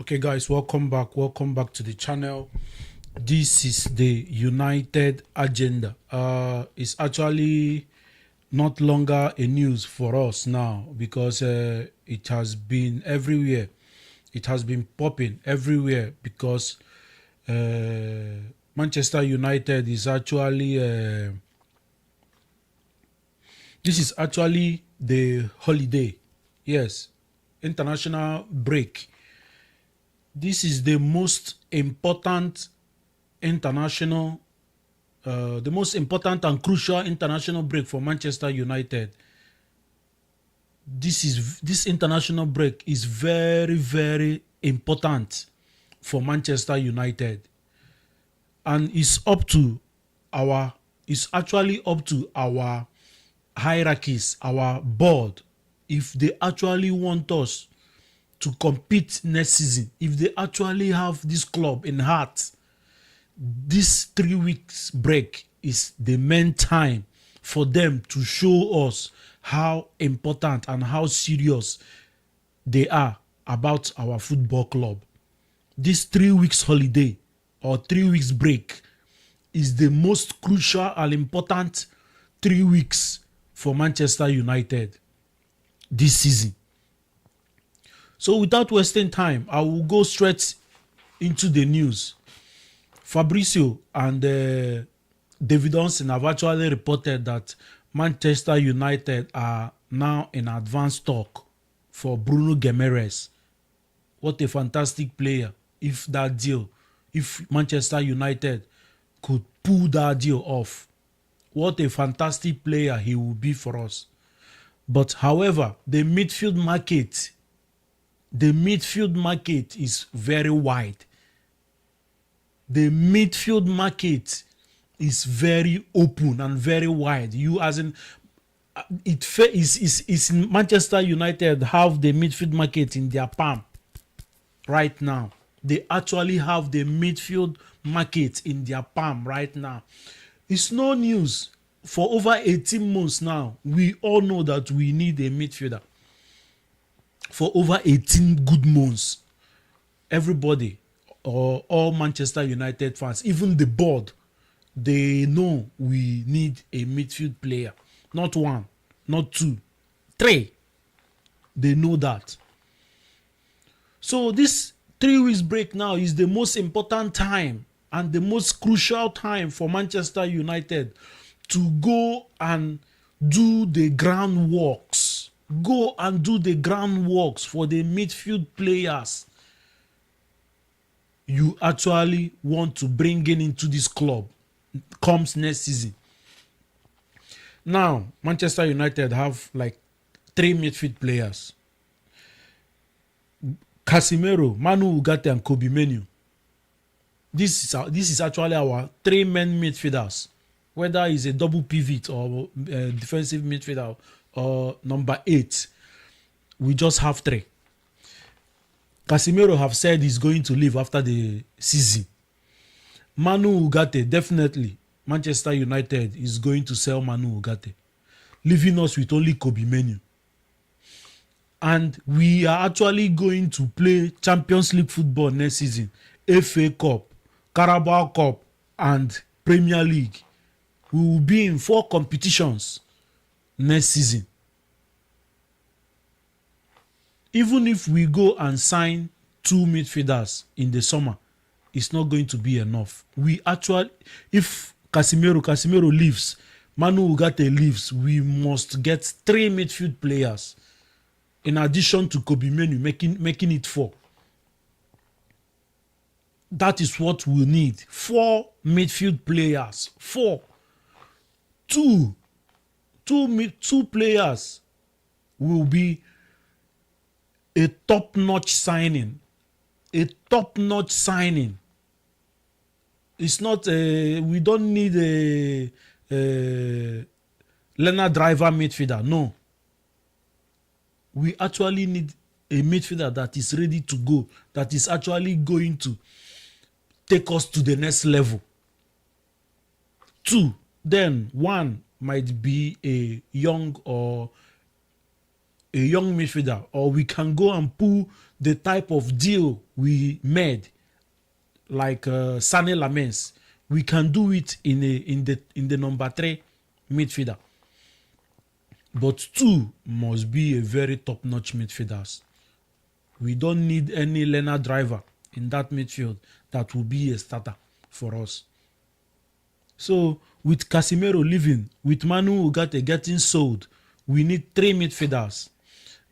Okay, guys, welcome back. Welcome back to the channel. This is the United agenda. It's actually not longer a news for us now because it has been everywhere. It has been popping everywhere because Manchester United is actually this is actually the holiday. Yes, international break. This is the most important international, the most important and crucial international break for Manchester United. This international break is very, very important for Manchester United, and it's actually up to our hierarchies, our board, if they actually want us to compete next season, if they actually have this club in heart. This 3 weeks break is the main time for them to show us how important and how serious they are about our football club. This 3 weeks holiday or 3 weeks break is the most crucial and important 3 weeks for Manchester United this season. So without wasting time, I will go straight into the news. Fabrizio and David Onsen have actually reported that Manchester United are now in advanced talk for Bruno Guimarães. What a fantastic player. If Manchester United could pull that deal off, what a fantastic player he will be for us. But however, the midfield market is very wide. The midfield market is very open and very wide. Manchester United have the midfield market in their palm right now. They actually have the midfield market in their palm right now. It's no news. For over 18 months now, we all know that we need a midfielder. For over 18 good months, everybody, or all Manchester United fans, even the board, they know we need a midfield player. Not one, not two, three. They know that. So this 3 weeks break now is the most important time and the most crucial time for Manchester United to go and do the groundworks. Go and do the groundworks for the midfield players you actually want to bring into this club comes next season. Now, Manchester United have like 3 midfield players. Casemiro, Manu Ugarte, and Kobe Menu. This is actually our 3 main midfielders. Whether it's a double pivot or defensive midfielder or number 8, we just have 3. Casemiro have said he's going to leave after the season. Manu Ugarte, definitely Manchester United is going to sell Manu Ugarte, leaving us with only Kobe Menu. And we are actually going to play Champions League football next season, FA Cup, Carabao Cup, and Premier League. We will be in 4 competitions next season. Even if we go and sign 2 midfielders in the summer, it's not going to be enough. If Casemiro leaves, Manu Ugarte leaves, we must get 3 midfield players in addition to Kobe Menu, making it 4. That is what we need. 4 midfield players. 4. 2 players will be a top-notch signing. A top-notch signing. It's not we don't need a learner driver midfielder. No. We actually need a midfielder that is ready to go, that is actually going to take us to the next level. 2. Then 1 might be a young midfielder, or we can go and pull the type of deal we made, like Sané Lamens, we can do it in the number 3 midfielder. But 2 must be a very top-notch midfielders. We don't need any learner driver in that midfield that will be a starter for us. So with Casemiro leaving, with Manu Ugarte getting sold, we need 3 midfielders.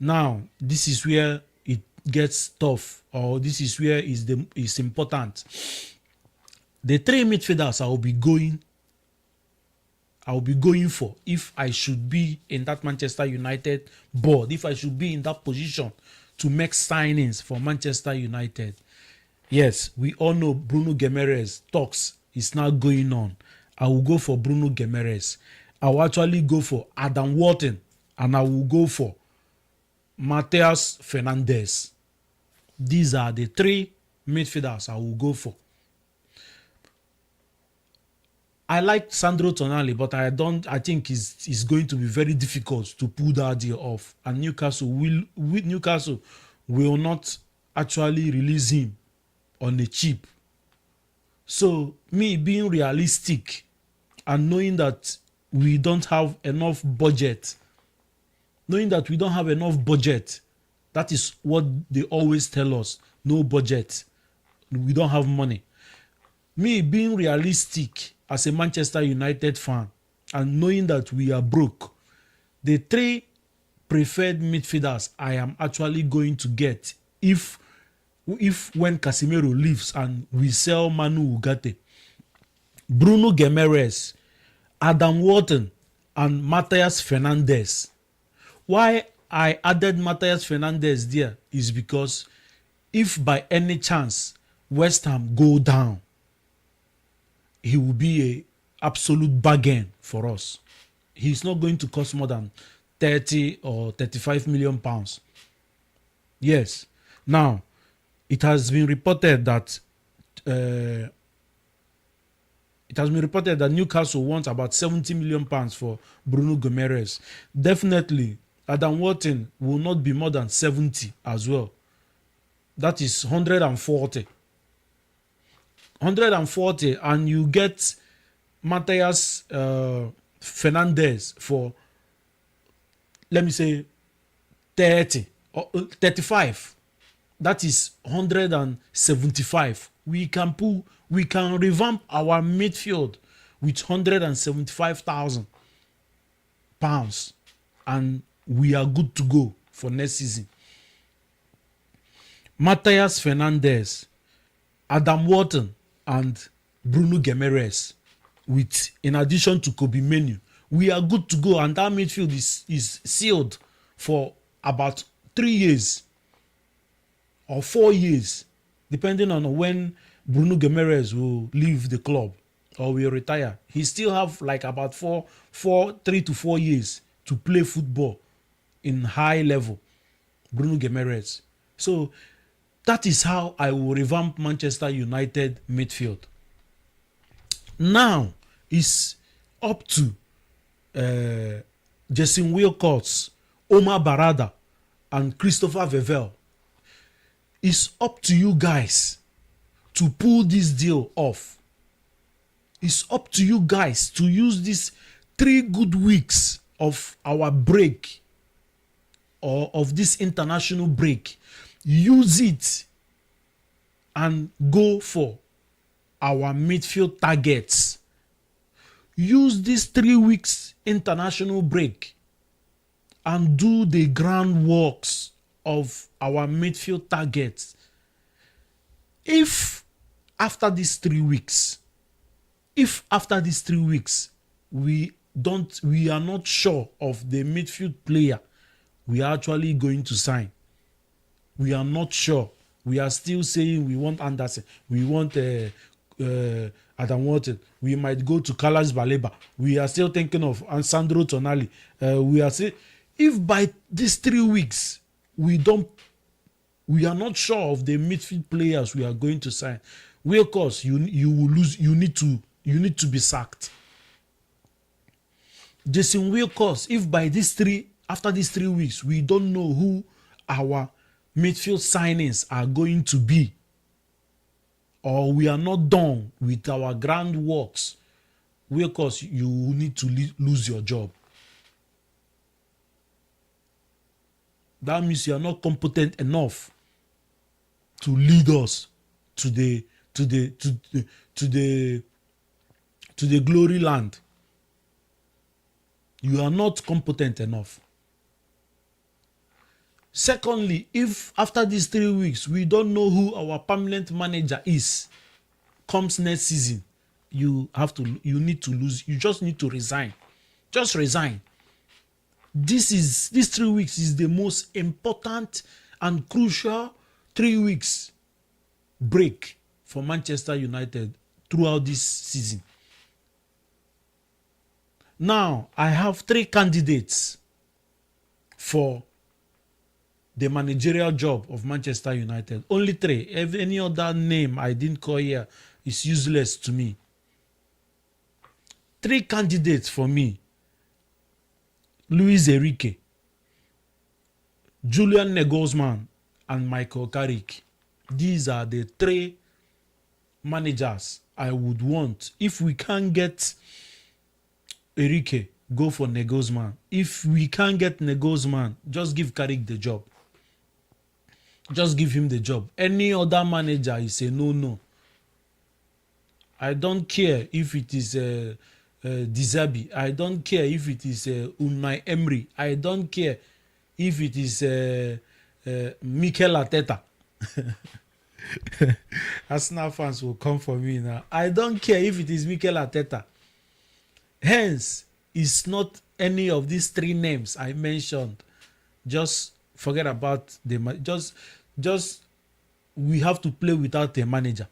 Now this is where it gets tough, or this is where it's important. The 3 midfielders I will be going for if I should be in that Manchester United board, if I should be in that position to make signings for Manchester United. Yes, we all know Bruno Guimarães talks is now going on. I will go for Bruno Guimarães. I will actually go for Adam Wharton, and I will go for Matheus Fernandes. These are the 3 midfielders I will go for. I like Sandro Tonali, but I think it's going to be very difficult to pull that deal off. And Newcastle will not actually release him on a cheap. So me being realistic and knowing that we don't have enough budget, that is what they always tell us, no budget, we don't have money. Me being realistic as a Manchester United fan and knowing that we are broke, the 3 preferred midfielders I am actually going to get if when Casemiro leaves and we sell Manu Ugarte: Bruno Guimarães, Adam Wharton, and Matheus Fernandes. Why I added Matheus Fernandes there is because if by any chance West Ham go down, he will be a absolute bargain for us. He's not going to cost more than 30 or 35 million pounds. Yes. Now, it has been reported that Newcastle wants about 70 million pounds for Bruno Guimarães. Definitely, Adam Wharton will not be more than 70 as well. That is 140. 140, and you get Matheus Fernandes for, let me say, 30 or 35. That is 175. We can revamp our midfield with 175,000 pounds, and we are good to go for next season. Matheus Fernandes, Adam Wharton, and Bruno Guimarães, in addition to Kobe Menu, we are good to go, and that midfield is sealed for about 3 years or 4 years, depending on when Bruno Guimarães will leave the club or will retire. He still have like about 3 to 4 years to play football in high level, Bruno Guimarães. So that is how I will revamp Manchester United midfield. Now it's up to Jason Wilcox, Omar Barada, and Christopher Vevel. It's up to you guys to pull this deal off. It's up to you guys to use these 3 good weeks of our break, or of this international break. Use it and go for our midfield targets. Use this 3 weeks international break and do the groundworks of our midfield targets. If after these 3 weeks, we are not sure of the midfield player we are actually going to sign, we are not sure. We are still saying we want Anderson, we want Adam Wharton, we might go to Carlos Baleba. We are still thinking of Sandro Tonali. We are saying, if by these 3 weeks we are not sure of the midfield players we are going to sign, of course you will lose. You need to be sacked. Jason Wilcox, if by after these 3 weeks we don't know who our midfield signings are going to be, or we are not done with our grand works, where of course you need to lose your job. That means you are not competent enough to lead us to the glory land. You are not competent enough. Secondly, if after these 3 weeks we don't know who our permanent manager is, comes next season, you just need to resign. Just resign. These 3 weeks is the most important and crucial 3 weeks break for Manchester United throughout this season. Now, I have 3 candidates for the managerial job of Manchester United. Only 3. If any other name I didn't call here is useless to me. 3 candidates for me: Luis Enrique, Julian Nagelsmann, and Michael Carrick. These are the 3 managers I would want. If we can't get Enrique, go for Nagelsmann. If we can't get Nagelsmann, just give Carrick the job. Just give him the job. Any other manager is a no-no. I don't care if it is De Zerbi. I don't care if it is Unai Emery. I don't care if it is Mikel Arteta. Arsenal fans will come for me now. I don't care if it is Mikel Arteta. Hence, it's not any of these 3 names I mentioned. Just forget about just we have to play without a manager.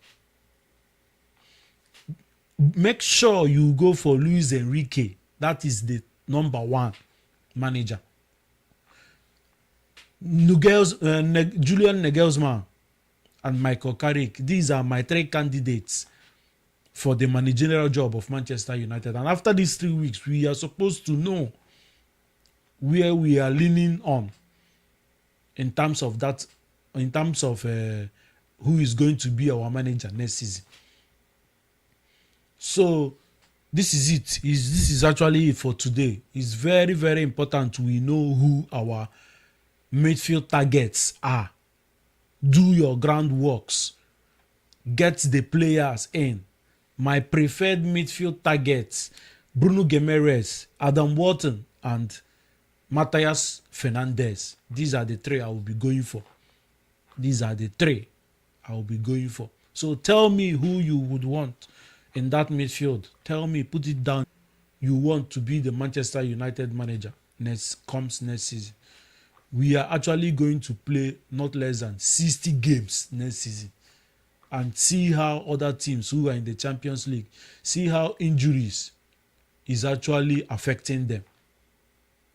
Make sure you go for Luis Enrique. That is the number 1 manager. Julian Nagelsmann and Michael Carrick. These are my 3 candidates for the managerial job of Manchester United. And after these 3 weeks, we are supposed to know where we are leaning on in terms of that, in terms of who is going to be our manager next season. So this is it. This is actually it for today. It's very, very important we know who our midfield targets are. Do your groundworks. Get the players in. My preferred midfield targets: Bruno Guimarães, Adam Wharton, and Matthias Fernandes. These are the 3 I will be going for. These are the 3 I will be going for. So tell me who you would want in that midfield. Tell me, put it down. You want to be the Manchester United manager next season. We are actually going to play not less than 60 games next season, and see how other teams who are in the Champions League, see how injuries is actually affecting them.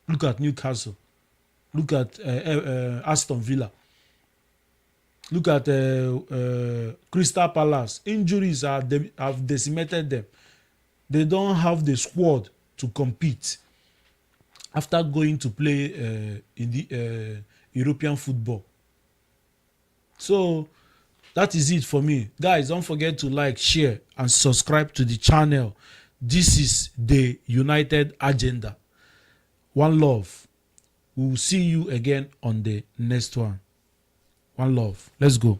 Look at Newcastle. Look at Aston Villa. Look at Crystal Palace. Injuries have decimated them. They don't have the squad to compete after going to play in the European football. So that is it for me. Guys, don't forget to like, share, and subscribe to the channel. This is the United Agenda. One love. We will see you again on the next one. One love. Let's go.